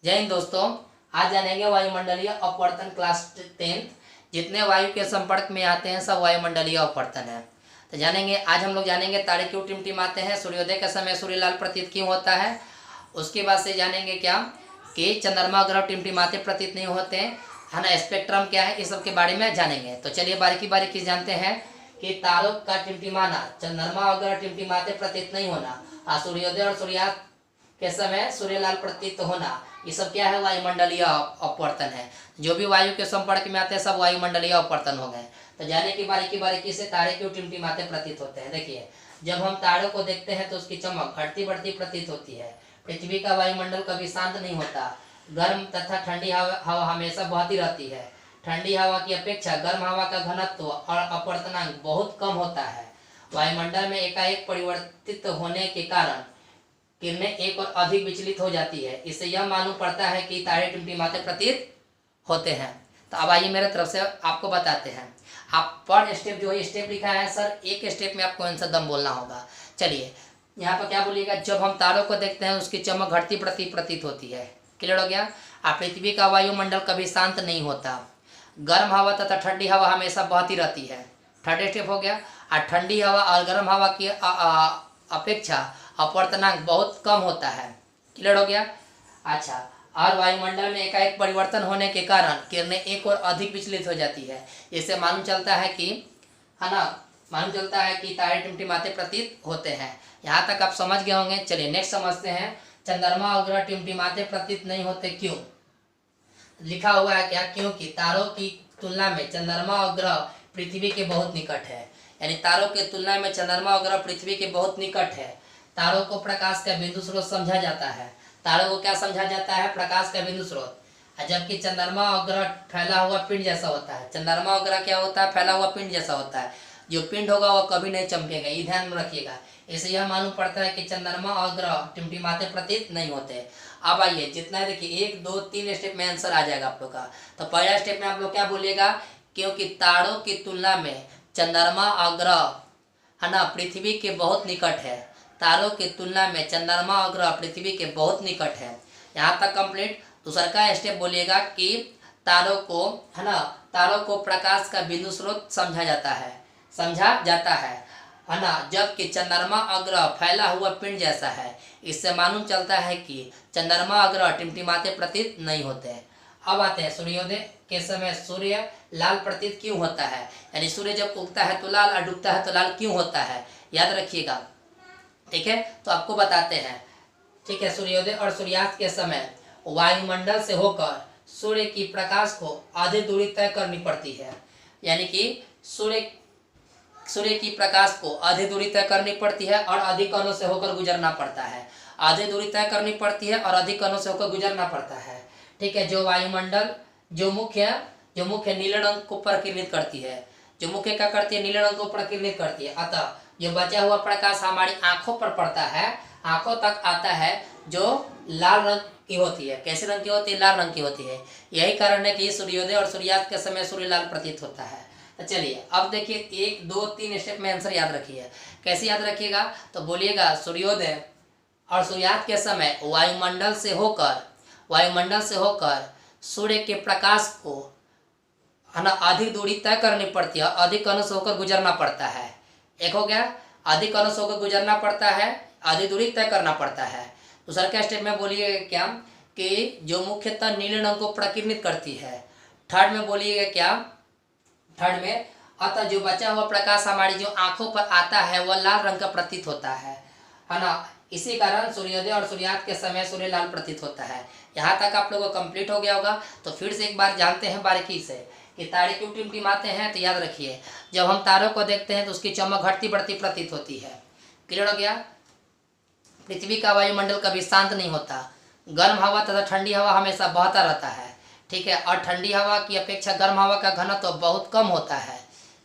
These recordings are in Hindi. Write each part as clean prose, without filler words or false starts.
जय हिंद दोस्तों। आज जानेंगे वायुमंडलीय अपवर्तन क्लास 10। जितने वायु के संपर्क में आते हैं सब वायुमंडलीय अपवर्तन है। तो जानेंगे, आज हम लोग जानेंगे तारे क्यों टिमटिमाते हैं, सूर्योदय के समय सूर्य लाल प्रतीत क्यों होता है। उसके बाद से जानेंगे क्या कि चंद्रमा ग्रह टिमटिमाते प्रतीत नहीं होते हैं, है ना, स्पेक्ट्रम क्या है, इस सब के बारे में जानेंगे। तो चलिए बारीकी बारीकी जानते हैं कि तारों का टिमटिमाना, चंद्रमा और ग्रह टिमटिमाते प्रतीत नहीं होना, सूर्योदय और सूर्यास्त के समय सूर्य लाल प्रतीत होना, ये सब क्या है, वायुमंडलीय अपवर्तन है। जो भी वायु के संपर्क में आते हैं सब वायुमंडलीय अपवर्तन हो गए। तो जाने की बारीकी से तारे क्यों टिमटिमाते प्रतीत होते हैं। देखिए, जब हम तारों को देखते हैं तो उसकी चमक घटती बढ़ती प्रतीत होती है। पृथ्वी का वायुमंडल कभी शांत नहीं होता, गर्म तथा ठंडी हवा हमेशा बहती रहती है। ठंडी हवा की अपेक्षा गर्म हवा का घनत्व और अपवर्तनांक बहुत कम होता है। वायुमंडल में एकाएक परिवर्तित होने के कारण किरणें एक और अधिक विचलित हो जाती है। इससे यह मालूम पड़ता है कि तारे टिमटिमाते प्रतीत होते हैं। तो अब आइए मेरे तरफ से आपको बताते हैं। आप पर स्टेप जो है स्टेप लिखा है सर, एक स्टेप में आपको आंसर दम बोलना होगा। चलिए यहाँ पर क्या बोलिएगा, जब हम तारों को देखते हैं उसकी चमक घटती बढ़ती प्रतीत होती है। क्लियर हो गया। पृथ्वी का वायुमंडल कभी शांत नहीं होता, गर्म हवा तथा ठंडी हवा हमेशा बहती रहती है। थर्ड स्टेप हो गया। ठंडी हवा और गर्म हवा की अपेक्षा अपवर्तनांक बहुत कम होता है। क्लियर हो गया। अच्छा, और वायुमंडल में एकाएक परिवर्तन होने के कारण किरणें एक और अधिक विचलित हो जाती है। इससे मालूम चलता है कि, है ना, मालूम चलता है कि तारे टिमटिमाते प्रतीत होते हैं। यहाँ तक आप समझ गए होंगे। चलिए नेक्स्ट समझते हैं, चंद्रमा और ग्रह टिमटिमाते प्रतीत नहीं होते क्यों। लिखा हुआ है क्या, क्योंकि तारों की तुलना में चंद्रमा और ग्रह पृथ्वी के बहुत निकट है। यानी तारों की तुलना में चंद्रमा और ग्रह पृथ्वी के बहुत निकट है। तारों को प्रकाश का बिंदु स्रोत समझा जाता है। तारों को क्या समझा जाता है, प्रकाश का बिंदु स्रोत। जबकि चंद्रमा और ग्रह फैला हुआ पिंड जैसा होता है। चंद्रमा और ग्रह क्या होता है, फैला हुआ पिंड जैसा होता है। जो पिंड होगा वो कभी नहीं चमकेगा, ये ध्यान में रखिएगा। इससे यह मालूम पड़ता है कि चंद्रमा और ग्रह टिमटिमाते प्रतीत नहीं होते। अब आइए, जितना देखिए 1 2 3 स्टेप में आंसर आ जाएगा आप लोग का। तो पहला स्टेप में आप लोग क्या बोलिएगा, क्योंकि तारों की तुलना में चंद्रमा और ग्रह, है ना, पृथ्वी के बहुत निकट है। तारों की तुलना में चंद्रमा और ग्रह पृथ्वी के बहुत निकट है। यहाँ तक कंप्लीट। दूसरा का स्टेप बोलिएगा कि तारों को, है ना, तारों को प्रकाश का बिंदु स्रोत समझा जाता है ना। जबकि चंद्रमा और ग्रह फैला हुआ पिंड जैसा है। इससे मालूम चलता है कि चंद्रमा और ग्रह टिमटिमाते प्रतीत नहीं होते। अब आते हैं, सूर्योदय के समय सूर्य लाल प्रतीत क्यों होता है। यानी सूर्य जब उगता है तो लाल और डूबता है तो लाल क्यों होता है, याद रखिएगा। ठीक है, तो आपको बताते हैं। ठीक है, सूर्योदय और सूर्यास्त के समय वायुमंडल से होकर सूर्य की प्रकाश को आधी दूरी तय करनी पड़ती है। यानी कि सूर्य की प्रकाश को आधी दूरी तय करनी पड़ती है और अधिक कणों से होकर गुजरना पड़ता है। आधी दूरी तय करनी पड़ती है और अधिक कणों से होकर गुजरना पड़ता है। ठीक है, जो वायुमंडल जो मुख्य नीले रंग को प्रकिरणित करती है, जो मुख्य क्या करती है, नीले रंग को प्रकिरणित करती है। अतः जो बचा हुआ प्रकाश हमारी आंखों पर पड़ता है, आंखों तक आता है, जो लाल रंग की होती है। कैसे रंग की होती है, लाल रंग की होती है। यही कारण है कि सूर्योदय और सूर्यास्त के समय सूर्य लाल प्रतीत होता है। तो चलिए अब देखिए 1 2 3 स्टेप में आंसर याद रखिए। कैसे याद रखिएगा, तो बोलिएगा, सूर्योदय और सूर्यास्त के समय वायुमंडल से होकर सूर्य के प्रकाश को, है ना, अधिक दूरी तय करनी पड़ती है, अधिक कणों से होकर गुजरना पड़ता है। एक हो गया, अधिक कणों से होकर गुजरना पड़ता है, आधी दूरी तय करना पड़ता है। दूसरा क्या स्टेप में बोलिएगा क्या, कि जो मुख्यतः नीले रंग को प्रकिरणित करती है। थर्ड में बोलिएगा क्या, थर्ड में अतः जो बचा हुआ प्रकाश हमारी जो आंखों पर आता है वह लाल रंग का प्रतीत होता है ना। इसी कारण सूर्योदय और सूर्यास्त के समय सूर्य लाल प्रतीत होता है। यहाँ तक आप लोगों को कंप्लीट हो गया होगा। तो फिर से एक बार जानते हैं बारीकी से कि तारे क्यों टिमटिमाते हैं। तो याद रखिए, जब हम तारों को देखते हैं तो उसकी चमक घटती बढ़ती प्रतीत होती है। क्लियर हो गया। पृथ्वी का वायुमंडल कभी शांत नहीं होता, गर्म हवा तथा ठंडी हवा हमेशा बहता रहता है। ठीक है, और ठंडी हवा की अपेक्षा गर्म हवा का घनत्व तो बहुत कम होता है।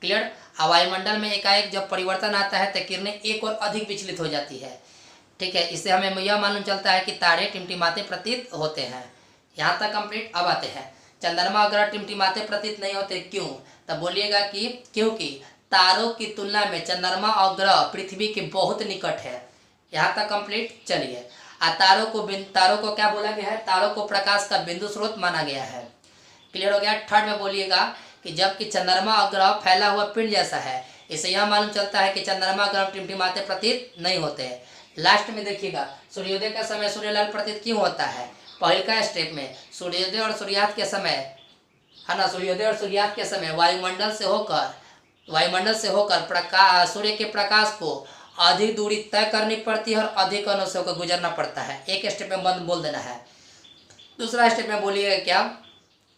क्लियर। वायुमंडल में एकाएक जब परिवर्तन आता है तो किरणें एक और अधिक विचलित हो जाती है। ठीक है, इससे हमें यह मालूम चलता है कि तारे टिमटिमाते प्रतीत होते हैं। यहाँ तक कंप्लीट। अब आते हैं, चंद्रमा और ग्रह टिमटिमाते प्रतीत नहीं होते क्यों। तब बोलिएगा कि क्योंकि तारों की तुलना में चंद्रमा और ग्रह पृथ्वी के बहुत निकट है। यहाँ तक कंप्लीट। चलिए तारों को क्या बोला गया है, तारों को प्रकाश का बिंदु स्रोत माना गया है। क्लियर हो गया। थर्ड में बोलिएगा कि जबकि चंद्रमा और ग्रह फैला हुआ पिंड जैसा है, इससे यह मालूम चलता है कि चंद्रमा ग्रह टिमटिमाते प्रतीत नहीं होते हैं। लास्ट में देखिएगा सूर्योदय का समय सूर्यलाल प्रतीत क्यों होता है। पहले का स्टेप में सूर्योदय और सूर्यास्त के समय है ना, सूर्योदय और सूर्यास्त के समय वायुमंडल से होकर प्रकाश, सूर्य के प्रकाश को अधिक दूरी तय करनी पड़ती है और अधिक कोनों से होकर गुजरना पड़ता है। एक स्टेप में बंद बोल देना है। दूसरा स्टेप में बोलिएगा क्या,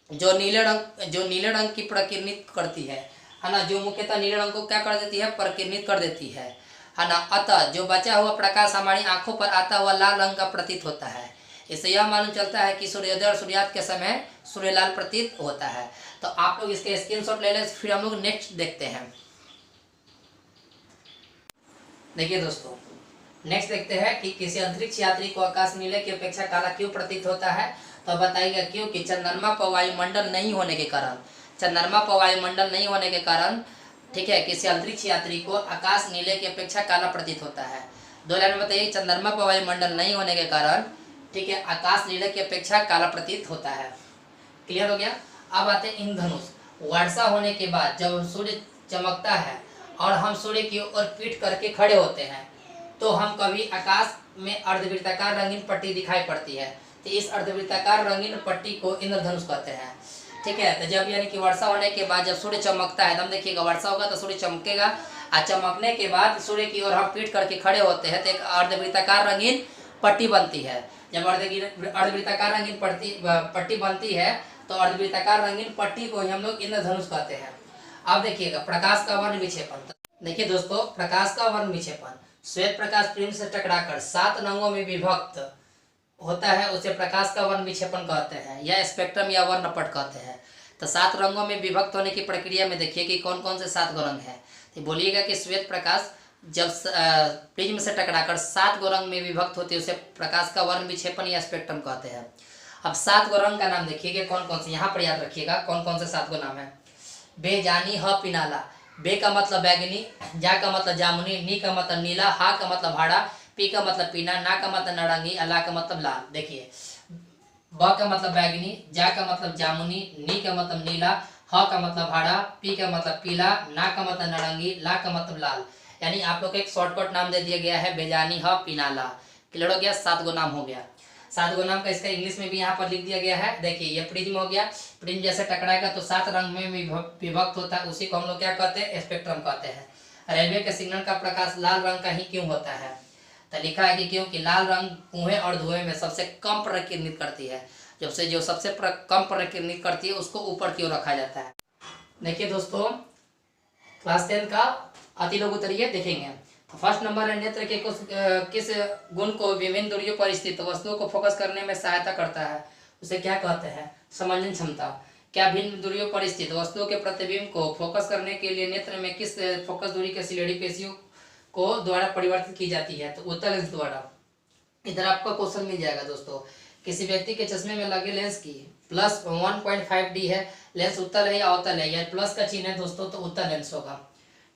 जो नीले रंग की प्रकिरनित करती है ना, जो मुख्यतः नीले रंग को क्या कर देती है, प्रकिरनित कर देती है ना। अतः जो बचा हुआ प्रकाश हमारी आंखों पर आता हुआ लाल रंग का प्रतीत होता है। इससे यह मालूम चलता है कि सूर्योदय और सूर्यास्त के समय सूर्यलाल प्रतीत होता है। तो आप लोग इसके स्क्रीनशॉट ले लें, फिर हम लोग नेक्स्ट देखते हैं। देखिए दोस्तों, नेक्स्ट देखते हैं कि किसी अंतरिक्ष यात्री को आकाश नीले की अपेक्षा काला क्यों प्रतीत होता है। तो बताइएगा क्योंकि चंद्रमा पर वायुमंडल नहीं होने के कारण ठीक है, किसी अंतरिक्ष यात्री को आकाश नीले की अपेक्षा काला प्रतीत होता है। दो लाइन में बताइए, चंद्रमा पर वायुमंडल नहीं होने के कारण ठीक है, आकाश नीले की अपेक्षा काला प्रतीत होता है। क्लियर हो गया। अब आते हैं इंद्रधनुष। वर्षा होने के बाद जब सूर्य चमकता है और हम सूर्य की ओर पीठ करके खड़े होते हैं, तो हम कभी आकाश में अर्धवृत्ताकार रंगीन पट्टी दिखाई पड़ती है। तो इस अर्धवृत्ताकार रंगीन पट्टी को इंद्रधनुष कहते हैं। ठीक है, तो जब यानी कि वर्षा होने के बाद जब सूर्य चमकता है, एकदम देखिएगा वर्षा होगा तो सूर्य चमकेगा, और चमकने के बाद सूर्य की ओर हम पीठ करके खड़े होते हैं तो एक अर्धवृत्ताकार रंगीन पट्टी बनती है। जब अर्धवृत्ताकार रंगीन पट्टी बनती है तो अर्धवृत्ताकार रंगीन पट्टी को ही हम लोग इंद्रधनुष कहते हैं। अब देखिएगा प्रकाश का वर्ण विक्षेपण। देखिए दोस्तों, प्रकाश का वर्ण विक्षेपण श्वेत प्रकाश प्रिज्म से टकराकर 7 रंगों में विभक्त होता है, उसे प्रकाश का वर्ण विक्षेपण कहते हैं या स्पेक्ट्रम या वर्णपट कहते हैं। तो 7 रंगों में विभक्त होने की प्रक्रिया में देखिए कि कौन कौन से 7 रंग हैं। तो बोलिएगा कि श्वेत प्रकाश जब प्रिज्म से टकराकर 7 रंग में विभक्त होती है उसे प्रकाश का वर्ण विक्षेपण या स्पेक्ट्रम कहते हैं। अब 7 रंग का नाम देखिएगा कौन कौन से, यहाँ पर याद रखिएगा कौन कौन से 7 नाम है। बेजानी ह पिनाला। बे का मतलब बैगनी, जा का मतलब जामुनी, नी का मतलब नीला, हा का मतलब भाड़ा, पी का मतलब पीना, ना का मतलब नारंगी, अला का मतलब लाल। देखिए ब का मतलब बैगनी, जा का मतलब जामुनी, नी का मतलब नीला, ह का मतलब भाड़ा, पी का मतलब पीला, ना का मतलब नारंगी, ला का मतलब लाल। यानी आप लोग को एक शॉर्टकट नाम दे दिया गया है, बेजानी ह पिनाला। क्लियर हो गया। 7 नाम हो गया। 7 नाम का इसका इंग्लिश में भी यहाँ पर लिख दिया गया है। देखिए ये प्रिज्म हो गया, प्रिज्म जैसे टकराएगा तो 7 रंग में विभक्त होता है, उसी को हम लोग क्या कहते हैं, स्पेक्ट्रम कहते हैं। रेलवे के सिग्नल का प्रकाश लाल रंग का ही क्यों होता है। तो लिखा है कि क्योंकि लाल रंग कुएं और धुएं में सबसे कम प्रकिरणित करती है। जो सबसे कम प्रकिरणित करती है उसको ऊपर की ओर रखा जाता है। देखिए दोस्तों, क्लास 10 का अति लघु उत्तरीय देखेंगे। तो फर्स्ट नंबर है, नेत्र के किस गुण को विभिन्न दूरियों पर स्थित वस्तुओं को फोकस करने में सहायता करता है, उसे क्या कहते हैं, समंजन क्षमता। क्या भिन्न दूरियों पर स्थित वस्तुओं के प्रतिबिंब को फोकस करने के लिए नेत्र में किस फोकस दूरी के सिलेडी पेशियों को द्वारा परिवर्तित की जाती है। तो उत्तल लेंस द्वारा। इधर आपका क्वेश्चन मिल जाएगा दोस्तों, किसी व्यक्ति के चश्मे में लगे लेंस की प्लस 1.5D है, लेंस उत्तल है या अवतल है, या प्लस का चिन्ह है दोस्तों तो उत्तल लेंस होगा।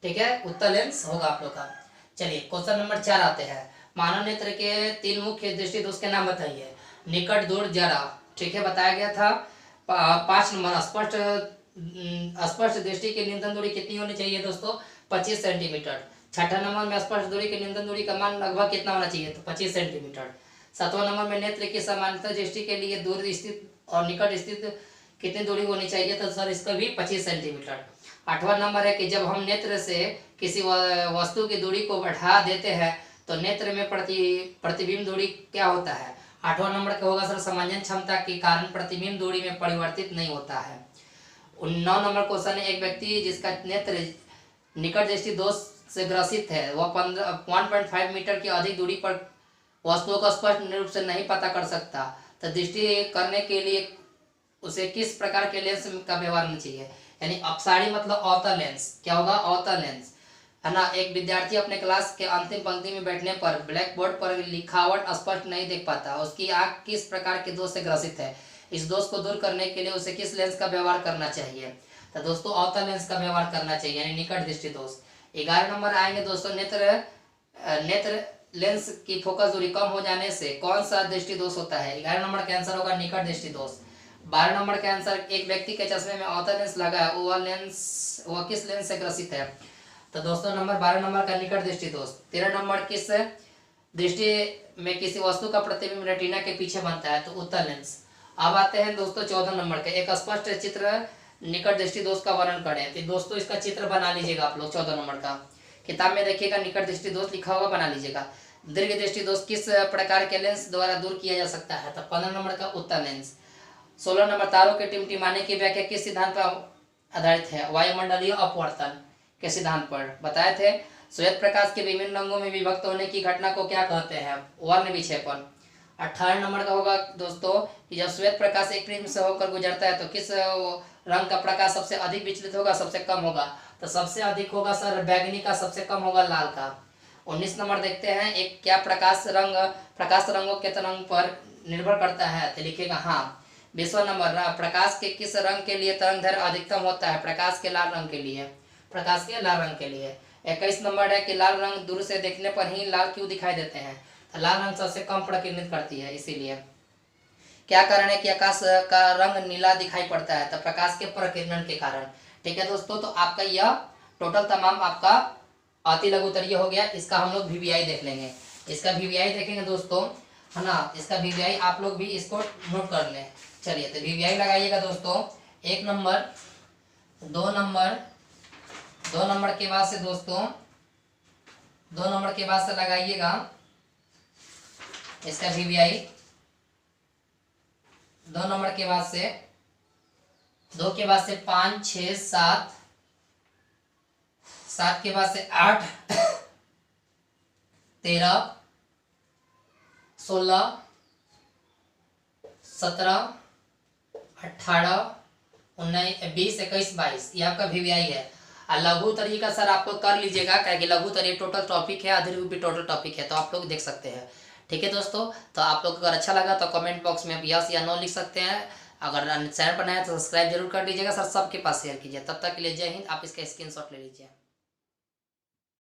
ठीक है, उत्तल लेंस होगा आप लोग का। चलिए क्वेश्चन नंबर 4 आते हैं। मानव नेत्र के 3 मुख्य दृष्टि दोष के नाम बताइए। निकट, दूर, जरा। ठीक है, बताया गया था। 5 नंबर, स्पष्ट दृष्टि की न्यूनतम दूरी कितनी होनी चाहिए दोस्तों, 25 सेंटीमीटर। 6ठा नंबर में स्पष्ट दूरी की न्यूनतम दूरी का मान लगभग कितना होना चाहिए, तो 25 सेंटीमीटर। 7वां नंबर में नेत्र की समानांतर दृष्टि के लिए दूर स्थित और निकट स्थित कितनी दूरी होनी चाहिए, तो सर इसका भी 25 सेंटीमीटर। 8वां नंबर है कि जब हम नेत्र से किसी वस्तु की दूरी को बढ़ा देते हैं तो नेत्र में प्रतिबिंब दूरी क्या होता है। 8वां नंबर का होगा सर समंजन क्षमता के कारण प्रतिबिंब दूरी में परिवर्तित नहीं होता है। 9 नंबर क्वेश्चन है, एक व्यक्ति जिसका नेत्र निकट दृष्टि दोष से ग्रसित है वह 1.5 मीटर की अधिक दूरी पर वस्तुओं को स्पष्ट रूप से नहीं पता कर सकता, तो दृष्टि करने के लिए उसे किस प्रकार के लेंस का व्यवहार करना चाहिए। यानी अपसारी मतलब अवतल लेंस, क्या होगा, अवतल लेंस है ना। एक विद्यार्थी अपने क्लास के अंतिम पंक्ति में बैठने पर ब्लैक बोर्ड पर लिखावट स्पष्ट नहीं देख पाता, उसकी आंख किस प्रकार के दोष से ग्रसित है, इस दोष को दूर करने के लिए उसे किस लेंस का व्यवहार करना चाहिए। तो दोस्तों अवतल लेंस का व्यवहार करना चाहिए, यानी निकट दृष्टि दोष। 11 नंबर आएंगे दोस्तों, नेत्र लेंस की फोकस दूरी कम हो जाने से कौन सा दृष्टि दोष होता है? 11 नंबर का आंसर होगा निकट दृष्टि दोष। 12 नंबर का आंसर, एक व्यक्ति के चश्मे में अवतल लेंस लगा है, वह किस लेंस से ग्रसित है? तो दोस्तों नंबर 12 नंबर का निकट दृष्टि दोष। 13 नंबर, किस दृष्टि में किसी वस्तु का प्रतिबिंब रेटिना के पीछे बनता है? तो उत्तल लेंस। अब आते हैं दोस्तों 14 नंबर के, एक स्पष्ट चित्र निकट दृष्टि दोष का वर्णन करें। तो दोस्तों इसका चित्र बना लीजिएगा आप लोग। 14 नंबर का किताब में देखिएगा, निकट दृष्टि दोष लिखा होगा, बना लीजिएगा। दीर्घ दृष्टि दोष किस प्रकार के लेंस द्वारा दूर किया जा सकता है? तो 15 नंबर का उत्तल लेंस। 16 नंबर, तारों के टिमटिमाने की व्याख्या किस सिद्धांत पर आधारित है? वायुमंडलीय अपवर्तन के सिद्धांत पर बताए थे। श्वेत प्रकाश के विभिन्न रंगों में विभक्त होने की घटना को क्या कहते हैं? वर्ण विक्षेपण। 18 नंबर का होगा दोस्तों कि जब श्वेत प्रकाश एक प्रिज्म से होकर गुजरता है तो किस रंग का प्रकाश सबसे अधिक विचलित होगा, सबसे कम होगा? तो सबसे अधिक होगा सर बैगनी का, सबसे कम होगा लाल का। 19 नंबर देखते हैं, एक क्या प्रकाश रंगों के तरंग पर निर्भर करता है? तो लिखिएगा हाँ। 20वां नंबर, प्रकाश के किस रंग के लिए तरंग दैर्घ्य अधिकतम होता है? प्रकाश के लाल रंग के लिए, प्रकाश के लाल रंग के लिए। 21 नंबर है कि लाल रंग दूर से देखने पर ही लाल क्यों दिखाई देते हैं? तो लाल रंग सबसे कम प्रकिरणित करती है, इसीलिए। क्या कारण है कि आकाश का रंग नीला दिखाई पड़ता है? तो प्रकाश के प्रकीर्णन के कारण। ठीक है दोस्तों, तो आपका यह टोटल तमाम आपका अति लघु उत्तरीय हो गया। इसका हम लोग वीवीआई देख लेंगे। इसका वीवीआई देखेंगे दोस्तों, है ना। इसका वीवीआई आप लोग भी इसको नोट कर लें। चलिए तो वीवीआई लगाइएगा दोस्तों। 1 नंबर, 2 नंबर, 2 नंबर के बाद से दोस्तों 2 नंबर के बाद से लगाइएगा इसका वीवीआई। 2 नंबर के बाद से 2 के बाद से 5, 6, 7, 7 के बाद से 8, 13, 16, 17, 18, 19, 20, 21, 22 ये आपका वीवीआई है। और लघु उत्तरीय का सर आप लोग कर लीजिएगा, क्या लघु उत्तरीय टोटल टॉपिक है, अधीर भी टोटल टॉपिक है, तो आप लोग देख सकते हैं। ठीक है दोस्तों, तो आप लोग अगर अच्छा लगा तो कमेंट बॉक्स में आप यस या नो लिख सकते हैं। अगर चैनल पर नया है तो सब्सक्राइब जरूर कर लीजिएगा सर, सबके पास शेयर कीजिए। तब तक के लिए जय हिंद। आप इसका स्क्रीनशॉट ले लीजिए।